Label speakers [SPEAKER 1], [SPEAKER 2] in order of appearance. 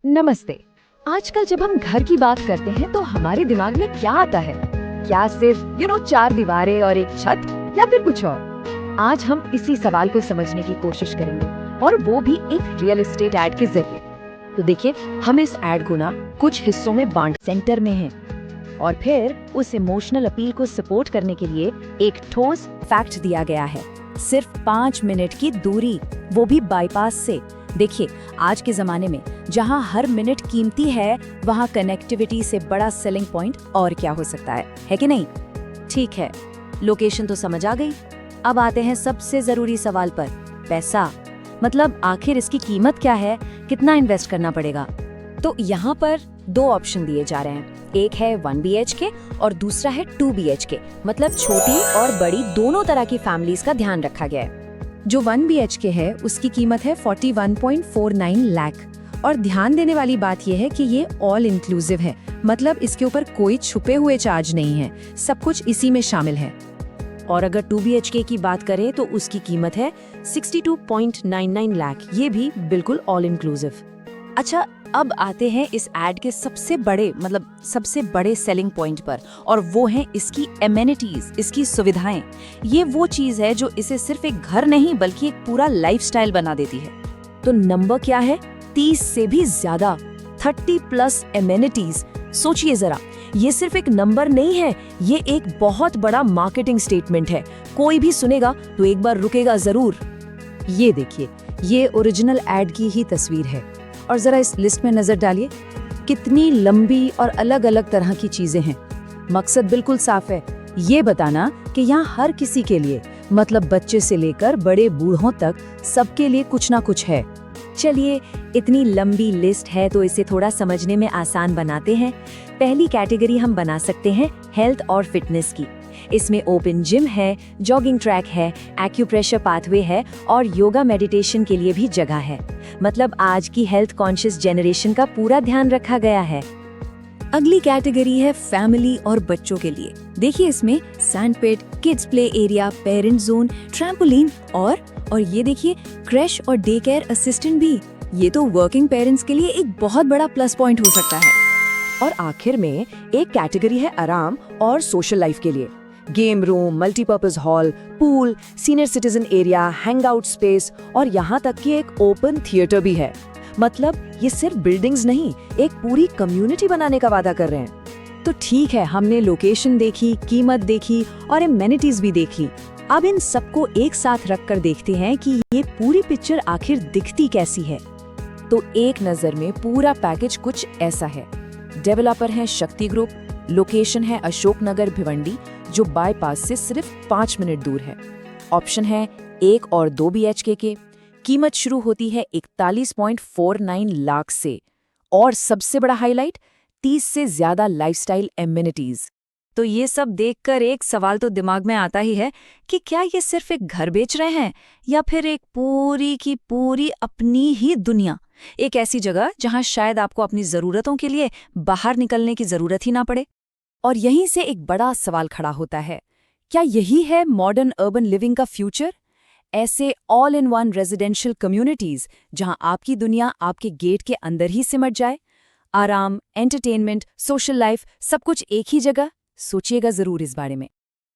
[SPEAKER 1] नमस्ते। आजकल जब हम घर की बात करते हैं तो हमारे दिमाग में क्या आता है? क्या सिर्फ चार दीवारें और एक छत, या फिर कुछ और? आज हम इसी सवाल को समझने की कोशिश करेंगे, और वो भी एक रियल एस्टेट एड के जरिए। तो देखिए, हम इस एड को ना कुछ हिस्सों में बांट सेंटर में हैं, और फिर उस इमोशनल अपील को सपोर्ट करने के लिए एक ठोस
[SPEAKER 2] फैक्ट दिया गया है। सिर्फ 5 मिनट की दूरी, वो भी बाईपास से। देखिए, आज के जमाने में जहां हर मिनट कीमती है, वहां कनेक्टिविटी से बड़ा सेलिंग पॉइंट और क्या हो सकता है कि नहीं? ठीक है, लोकेशन तो समझ आ गई। अब आते हैं सबसे जरूरी सवाल पर, पैसा। मतलब आखिर इसकी कीमत क्या है, कितना इन्वेस्ट करना पड़ेगा? तो यहाँ पर 2 ऑप्शन दिए जा रहे हैं। एक है 1 BHK और दूसरा है 2 BHK। मतलब छोटी और बड़ी दोनों तरह की फैमिलीज का ध्यान रखा गया है। जो 1 BHK है उसकी कीमत है 41.49 लाख। और ध्यान देने वाली बात यह है कि ये ऑल इंक्लूसिव है, मतलब इसके ऊपर कोई छुपे हुए चार्ज नहीं है, सब कुछ इसी में शामिल है। और अगर 2 BHK की बात करें तो उसकी कीमत है 62.99 लाख, ये भी बिल्कुल ऑल इंक्लूसिव। अच्छा, अब आते हैं इस एड के सबसे बड़े सेलिंग पॉइंट पर, और वो है इसकी एमेनिटीज, इसकी सुविधाएं। ये वो चीज है जो इसे सिर्फ एक घर नहीं बल्कि एक पूरा लाइफस्टाइल बना देती है। तो नंबर क्या है? 30 से भी ज्यादा, 30+ एमेनिटीज। सोचिए जरा, ये सिर्फ एक नंबर नहीं है, ये एक बहुत बड़ा मार्केटिंग स्टेटमेंट है। कोई भी सुनेगा तो एक बार रुकेगा जरूर। ये देखिए, ये ओरिजिनल एड की ही तस्वीर है, और जरा इस लिस्ट में नजर डालिए, कितनी लंबी और अलग अलग तरह की चीजें हैं। मकसद बिल्कुल साफ है, ये बताना कि यहाँ हर किसी के लिए, मतलब बच्चे से लेकर बड़े बूढ़ों तक, सबके लिए कुछ ना कुछ है। चलिए, इतनी लंबी लिस्ट है तो इसे थोड़ा समझने में आसान बनाते हैं। पहली कैटेगरी हम बना सकते हैं हेल्थ और फिटनेस की। इसमें ओपन जिम है, जॉगिंग ट्रैक है, एक्यूप्रेशर पाथवे है और योगा मेडिटेशन के लिए भी जगह है। मतलब आज की हेल्थ कॉन्शियस जनरेशन का पूरा ध्यान रखा गया है। अगली कैटेगरी है फैमिली और बच्चों के लिए। देखिए, इसमें sandpit, kids play area, parent zone, trampoline और ये देखिए, क्रैश और डे केयर असिस्टेंट भी। ये तो वर्किंग पेरेंट्स के लिए एक बहुत बड़ा प्लस पॉइंट हो सकता है। और आखिर में एक कैटेगरी है आराम और सोशल लाइफ के लिए। Game room, multipurpose hall, pool, senior citizen area, hangout space और यहाँ तक कि एक ओपन थिएटर भी है। मतलब ये सिर्फ बिल्डिंग्स नहीं, एक पूरी कम्युनिटी बनाने का वादा कर रहे हैं। तो ठीक है, हमने लोकेशन देखी, कीमत देखी और एमेनिटीज भी देख ली। अब इन सबको एक साथ रखकर देखते हैं कि ये पूरी पिक्चर आखिर दिखती कैसी है। तो एक नजर में पूरा पैकेज कुछ ऐसा है। डेवलपर है शक्ति ग्रुप, लोकेशन है अशोकनगर भिवंडी, जो बाईपास से सिर्फ 5 मिनट दूर है। ऑप्शन है 1 और 2 BHK के। कीमत शुरू होती है 41.49 लाख से, और सबसे बड़ा हाईलाइट, 30 से ज्यादा लाइफस्टाइल एमिनिटीज। तो ये सब देखकर एक सवाल तो दिमाग में आता ही है कि क्या ये सिर्फ एक घर बेच रहे हैं, या फिर एक पूरी की पूरी अपनी ही दुनिया, एक ऐसी जगह जहां शायद आपको अपनी जरूरतों के लिए बाहर निकलने की जरूरत ही ना पड़े। और यहीं से एक बड़ा सवाल खड़ा होता है, क्या यही है मॉडर्न अर्बन लिविंग का फ्यूचर? ऐसे all in one residential communities जहां आपकी दुनिया आपके गेट के अंदर ही सिमट जाए। आराम, एंटरटेनमेंट, सोशल लाइफ, सब कुछ एक ही जगह। सोचिएगा जरूर इस बारे में।